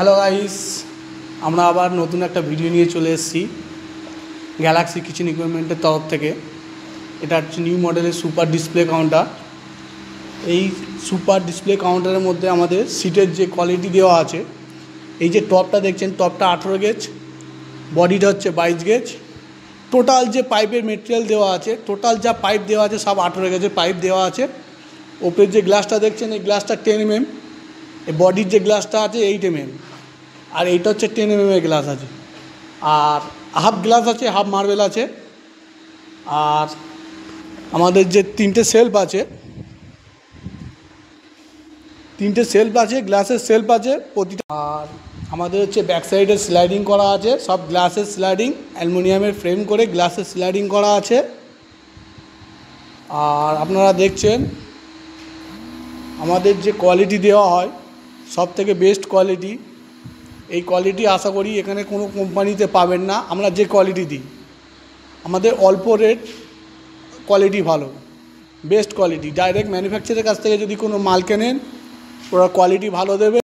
Hello guys, আমরা আবার নতুন একটা ভিডিও নিয়ে চলে এসেছি গ্যালাক্সি কিচেন ইকুইপমেন্টের তরফ থেকে। এটা হচ্ছে নিউ মডেলের সুপার ডিসপ্লে কাউন্টার। এই সুপার ডিসপ্লে কাউন্টারের মধ্যে আমাদের সিটের যে কোয়ালিটি দেওয়া আছে, এই যে টপটা দেখছেন, টপটা 18 গেজ, বডিটা হচ্ছে 22 গেজ। টোটাল যে পাইপের মেটেরিয়াল দেওয়া আছে, টোটাল যা পাইপ দেওয়া আছে সব 18 গেজের পাইপ দেওয়া আছে। ওপরের যে গ্লাসটা দেখছেন, এই গ্লাসটা 10 mm, এই বডির যে গ্লাসটা আছে 8 mm, আর এইটা হচ্ছে 10 mm এর গ্লাস আছে। আর হাফ গ্লাস আছে, হাফ মার্বেল আছে। আর আমাদের যে তিনটে সেলফ আছে, গ্লাসের সেলফ আছে প্রতিটা। আর আমাদের হচ্ছে ব্যাক সাইডে স্লাইডিং করা আছে, সব গ্লাসের স্লাইডিং, অ্যালুমিনিয়ামের ফ্রেম করে গ্লাসের স্লাইডিং করা আছে। আর আপনারা দেখছেন আমাদের যে কোয়ালিটি দেওয়া হয় সব থেকে বেস্ট কোয়ালিটি। এই কোয়ালিটি আশা করি এখানে কোনো কোম্পানিতে পাবেন না। আমরা যে কোয়ালিটি দিই, আমাদের অল্প রেট, কোয়ালিটি ভালো, বেস্ট কোয়ালিটি। ডাইরেক্ট ম্যানুফ্যাকচারের কাছ থেকে যদি কোনো মাল কেনেন, ওরা কোয়ালিটি ভালো দেবে।